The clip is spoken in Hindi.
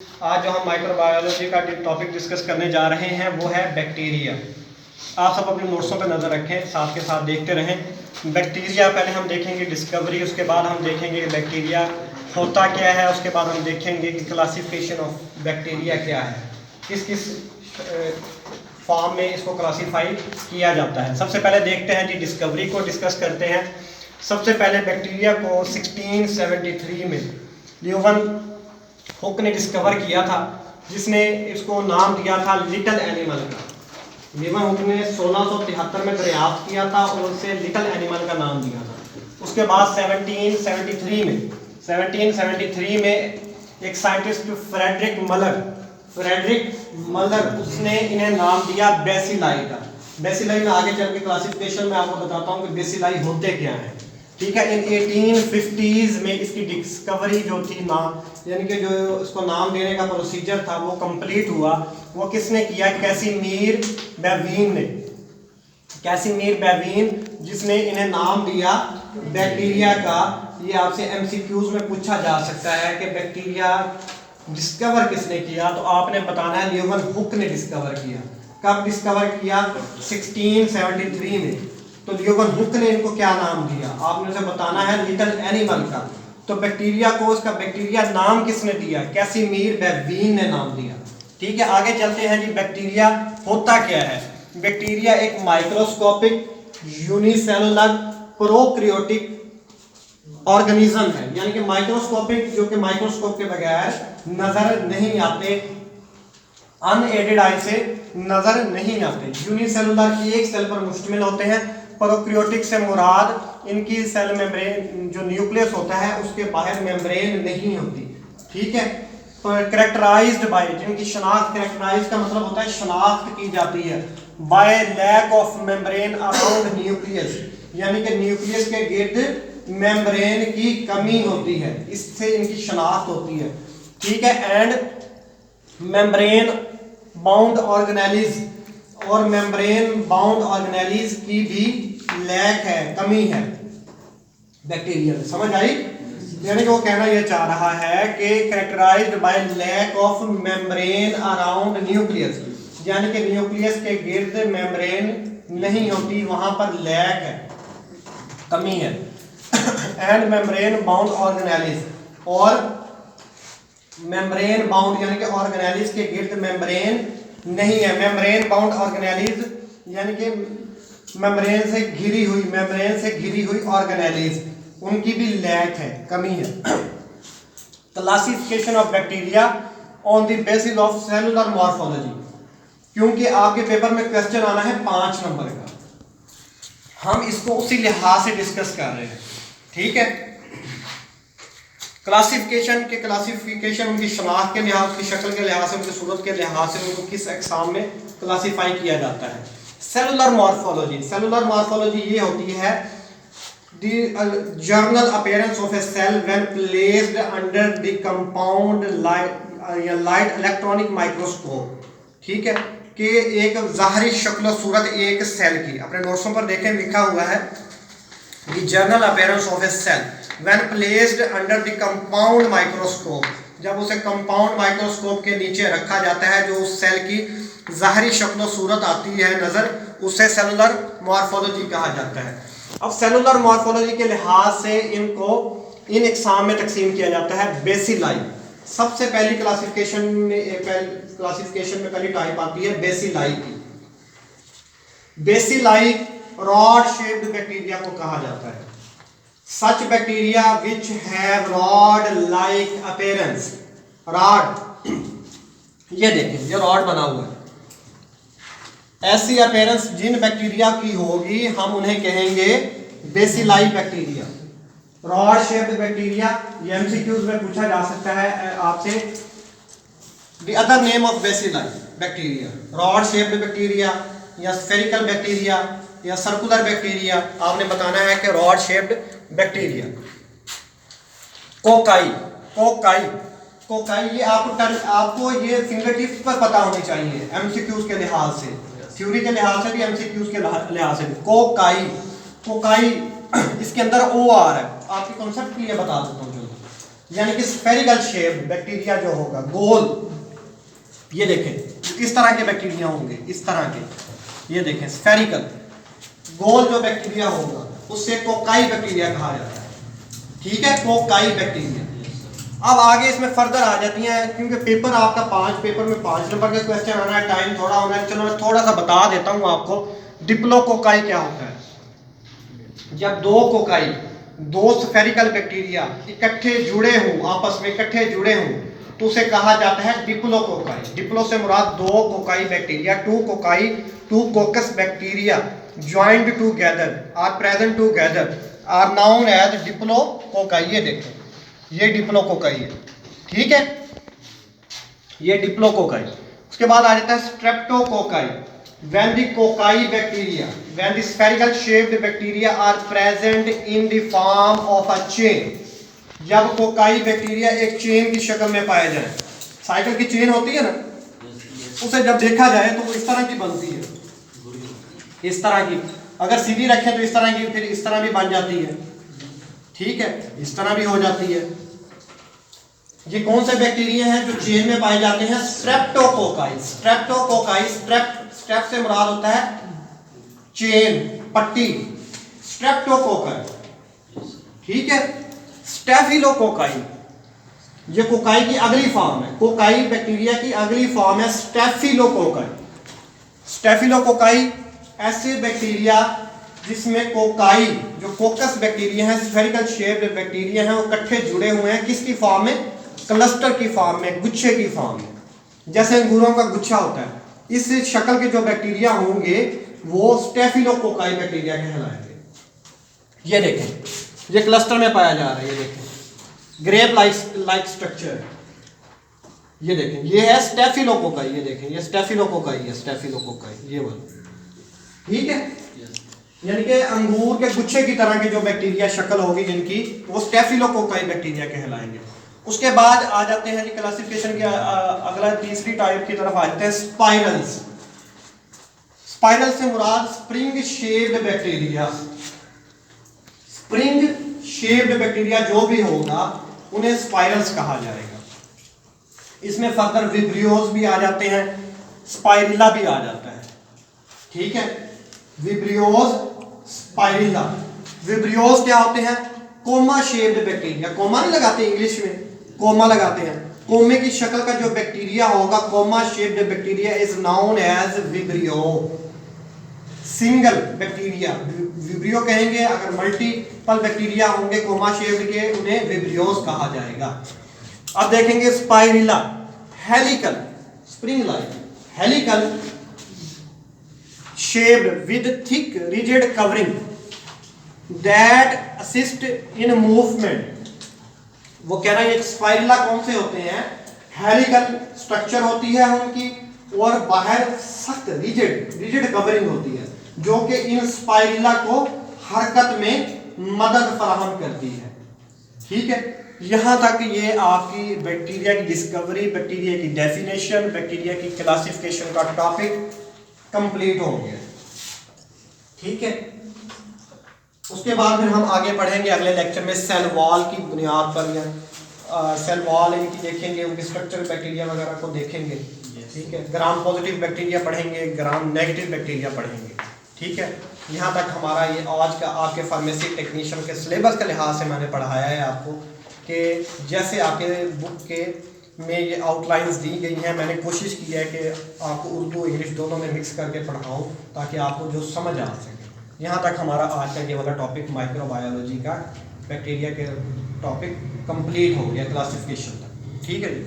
आज जो हम माइक्रोबायोलॉजी का टॉपिक डिस्कस करने जा रहे हैं वो है बैक्टीरिया। आप सब अपने नोट्सों पर नज़र रखें, साथ के साथ देखते रहें। बैक्टीरिया पहले हम देखेंगे डिस्कवरी, उसके बाद हम देखेंगे कि बैक्टीरिया होता क्या है, उसके बाद हम देखेंगे कि क्लासिफिकेशन ऑफ बैक्टीरिया क्या है, किस किस फॉर्म में इसको क्लासीफाई किया जाता है। सबसे पहले देखते हैं जी, डिस्कवरी को डिस्कस करते हैं। सबसे पहले बैक्टीरिया को 1673 में ल्यूवन हुक ने डिस्कवर किया था, जिसने इसको नाम दिया था लिटिल एनिमल का। ल्यूवन हुक ने 1673 में दरियाफ्त किया था और उसे लिटिल एनिमल का नाम दिया था। उसके बाद 1773 में एक साइंटिस्ट फ्रेडरिक मलर उसने इन्हें नाम दिया बेसिलाई का। बेसिलाई में आगे चल के क्लासिफिकेशन में आपको बताता हूँ कि बेसिलाई होते क्या हैं। ठीक है, इन 1850s में इसकी डिस्कवरी जो थी ना, यानी कि जो इसको नाम देने का प्रोसीजर था वो कंप्लीट हुआ। वो किसने किया? कैसिमीर बेवीन, जिसने इन्हें नाम दिया बैक्टीरिया का। ये आपसे एमसीक्यूज में पूछा जा सकता है कि बैक्टीरिया डिस्कवर किसने किया, तो आपने बताना है ल्यूवन हुक ने डिस्कवर किया। कब डिस्कवर किया? 1673 में। तो ल्यूवन हुक ने इनको क्या नाम दिया? आपने उसे बताना है लिटिल एनिमल का। तो बैक्टीरिया को उसका बैक्टीरिया नाम किसने दिया? कैसिमीर बेवीन ने नाम दिया। ठीक है, आगे चलते हैं जी। बैक्टीरिया होता क्या है? बैक्टीरिया एक माइक्रोस्कोपिक यूनिसेलुलर प्रोकैरियोटिक ऑर्गेनिज्म है, यानी कि माइक्रोस्कोपिक, जो कि माइक्रोस्कोप के बगैर नजर नहीं आते, अनएडेड आई से नजर नहीं आते। यूनिसेलुलर एक सेल पर मुश्तमिल होते हैं। प्रोकैरियोटिक से मुराद इनकी सेल मेम्ब्रेन, जो न्यूक्लियस होता है उसके बाहर मेम्ब्रेन नहीं होती। ठीक है, कैरेक्टराइज्ड बाय, जिनकी शनाख्त, कैरेक्टराइज का मतलब होता है शनाख्त की जाती है, by lack of membrane around nucleus, यानी कि न्यूक्लियस के गिर्द मेम्ब्रेन की कमी होती है, इससे इनकी शनाख्त होती है। ठीक है, एंड मेम्ब्रेन बाउंड ऑर्गेनेलिज, और मेम्ब्रेन बाउंड ऑर्गेनेलिज की भी लैक है, कमी है बैक्टीरिया में। समझ आई? यानी कि वो कहना यह चाह रहा है कि characterized by lack of membrane around nucleus, यानी कि न्यूक्लियस के गिर्द मेम्ब्रेन नहीं होती, वहां पर लैक है, कमी है। एंड मेम्ब्रेन बाउंड ऑर्गेनेलिज, और मेम्ब्रेन बाउंड यानी कि ऑर्गेनेलिज के गिर्द मेम्ब्रेन नहीं है। मेम्ब्रेन बाउंड ऑर्गेनेलिज यानी कि मेम्ब्रेन से घिरी हुई ऑर्गेनेलिज, उनकी भी लैक है, कमी है। Classification of bacteria on the basis of cellular morphology, क्योंकि आपके पेपर में क्वेश्चन आना है 5 नंबर का, हम इसको उसी लिहाज से डिस्कस कर रहे हैं। ठीक है, क्लासिफिकेशन उनकी शनाख्त के लिहाज, की शक्ल के लिहाज से, उनकी सूरत के लिहाज से उनको किस अक़साम में क्लासीफाई किया जाता है। सेलुलर मॉर्फोलॉजी ये होती है the general appearance of a cell when placed under the compound light electronic microscope. ठीक है, कि एक ज़ाहरी शक्ल सूरत एक सेल की, अपने नोट्सों पर देखें लिखा हुआ है the general appearance of a cell when placed under the compound microscope, जब उसे कंपाउंड माइक्रोस्कोप के नीचे रखा जाता है, जो उस सेल की ज़ाहरी शक्ल सूरत आती है नज़र, उसे सेलुलर मॉर्फोलॉजी कहा जाता है। अब सेलुलर मॉर्फोलॉजी के लिहाज से इनको इन अक़साम में तकसीम किया जाता है। बेसिलाई, सबसे पहली क्लासिफिकेशन में पहली टाइप आती है बेसिलाई की। बेसिलाई रॉड शेप्ड बैक्टीरिया को कहा जाता है। Such bacteria which have rod like appearance, rod, ये देखें, ये रॉड बना हुआ है, ऐसी अपीयरेंस जिन बैक्टीरिया की होगी हम उन्हें कहेंगे bacilli bacteria. Rod shaped bacteria, ये एमसीक्यूज में पूछा जा सकता है आपसे, the other name of bacilli bacteria, rod shaped bacteria या स्फेरिकल बैक्टीरिया या सर्कुलर बैक्टीरिया, आपने बताना है कि रॉड शेप्ड बैक्टीरिया। कोकाई, ये आपको ये फिंगर टिप्स पर पता होनी चाहिए एमसीक्यूज के लिहाज से, थ्योरी के लिहाज से भी, एमसीक्यूज के लिहाज से भी। कोकाई इसके अंदर ओ आ रहा है, आपके कॉन्सेप्ट के लिए बता देता हूँ। यानी कि स्फेरिकल शेप बैक्टीरिया जो होगा, गोल, ये देखें इस तरह के बैक्टीरिया होंगे, इस तरह के, ये देखें स्फेरिकल गोल जो बैक्टीरिया होगा उससे कोकाई बैक्टीरिया कहा जाता है। ठीक है, कोकाई बैक्टीरिया। अब आगे इसमें फर्दर आ जाती हैं, क्योंकि पेपर आपका 5 पेपर में 5 नंबर का क्वेश्चन आना है, टाइम थोड़ा होना है, चलो मैं थोड़ा सा बता देता हूँ आपको। डिप्लोकोकाई क्या होता है? जब दो कोकाई, दो स्फेरिकल बैक्टीरिया इकट्ठे जुड़े हों, आपस में इकट्ठे जुड़े हों, तो उसे कहा जाता है डिप्लोकोकाई। डिप्लो से मुराद दो cocci bacteria, two cocci, two coccus bacteria joint together are present together are known as diplococci. ये देखो, ये डिप्लोकोकाई है। ठीक है, ये डिप्लोकोकाई। उसके बाद आ जाता है streptococci. when the cocci bacteria, when the spherical shaped bacteria are present in the form of a chain, जब कोकाई बैक्टीरिया एक चेन की शक्ल में पाए जाए, साइकिल की चेन होती है ना, उसे जब देखा जाए तो वो इस तरह की बनती है, इस तरह की। अगर सीधी रखें तो इस तरह की, फिर इस तरह भी बन जाती है। ठीक है, इस तरह भी हो जाती है। ये कौन से बैक्टीरिया हैं जो चेन में पाए जाते हैं? स्ट्रेप्टोकोकाई। स्ट्रेप्टोकोकाई, स्ट्रेप से मुराद होता है चेन, पट्टी, स्ट्रेप्टोकोकाई। ठीक है, स्टेफिलोकोकाई, ये कोकाई की अगली फॉर्म है, कोकाई बैक्टीरिया की अगली फॉर्म है स्टेफिलोकोकाई। स्टेफिलोकोकाई ऐसे बैक्टीरिया जिसमें कोकाई, जो कोकस बैक्टीरिया है, स्फेरिकल शेप्ड बैक्टीरिया हैं, वो इकट्ठे जुड़े हुए हैं, किसकी फॉर्म में? क्लस्टर की फॉर्म में, गुच्छे की फॉर्म में, जैसे अंगूरों का गुच्छा होता है। इस शक्ल के जो बैक्टीरिया होंगे वो स्टेफिलोकोकाई बैक्टीरिया कहलाएंगे। ये देखें, ये क्लस्टर में पाया जा रहा है, ये देखें ग्रेप लाइक स्ट्रक्चर, ये देखें, ये है स्टेफिलोकोकाई। ये देखें, ये स्टेफिलोकोकाई है, स्टेफिलोकोकाई ये वाला। ठीक है, यानी कि अंगूर के गुच्छे की तरह की जो बैक्टीरिया शक्ल होगी जिनकी, वो स्टेफिलोकोकाई बैक्टीरिया कहलाएंगे। उसके बाद आ जाते हैं जी क्लासिफिकेशन के अगला तीसरी टाइप की तरफ आ जाते हैं स्पाइरल्स। स्पाइरल से मुराद spring shaped bacteria. Spring shaped bacteria जो भी होगा उन्हें स्पाइरल्स कहा जाएगा। इसमें फर्दर विब्रियोज भी आ जाते हैं, स्पाइरिला भी आ जाता है। ठीक है, विब्रियोज, स्पाइरिला। विब्रियोज क्या होते हैं? Coma shaped bacteria. कोमा नहीं लगाते इंग्लिश में, कोमा लगाते हैं। कोमे की शक्ल का जो बैक्टीरिया होगा, comma shaped bacteria is known as vibrio. Single bacteria vibrio कहेंगे, अगर मल्टीपल बैक्टीरिया होंगे कोमा शेप्ड के, उन्हें विब्रियोज कहा जाएगा। अब देखेंगे spirilla, helical, spring like, helical shaped with thick rigid covering that assist in movement। वो कह रहा है ये स्पाइरिला कौन से होते हैं? हेलिकल स्ट्रक्चर होती है उनकी, और बाहर सख्त रिजिड कवरिंग होती है, जो कि इन स्पाइरिला को हरकत में मदद फराहम करती है। ठीक है, यहां तक ये आपकी बैक्टीरिया की डिस्कवरी, बैक्टीरिया की डेफिनेशन, बैक्टीरिया की क्लासिफिकेशन का टॉपिक कंप्लीट हो गया। ठीक है, उसके बाद फिर हम आगे पढ़ेंगे अगले लेक्चर में सेल वॉल की बुनियाद पर, या सेल वॉल इनकी देखेंगे, उनकी स्ट्रक्चर बैक्टीरिया वगैरह को देखेंगे। ठीक है, ग्राम पॉजिटिव बैक्टीरिया पढ़ेंगे, ग्राम नेगेटिव बैक्टीरिया पढ़ेंगे। ठीक है, यहाँ तक हमारा ये आज का आपके फार्मेसी टेक्नीशियन के सिलेबस के लिहाज से मैंने पढ़ाया है आपको, कि जैसे आपके बुक के में ये आउटलाइंस दी गई हैं, मैंने कोशिश की है कि आपको उर्दू इंग्लिश दोनों में मिक्स करके पढ़ाऊँ ताकि आपको जो समझ आ सके। यहाँ तक हमारा आज का ये वाला टॉपिक माइक्रोबायोलॉजी का बैक्टीरिया के टॉपिक कंप्लीट हो गया क्लासिफिकेशन तक। ठीक है जी।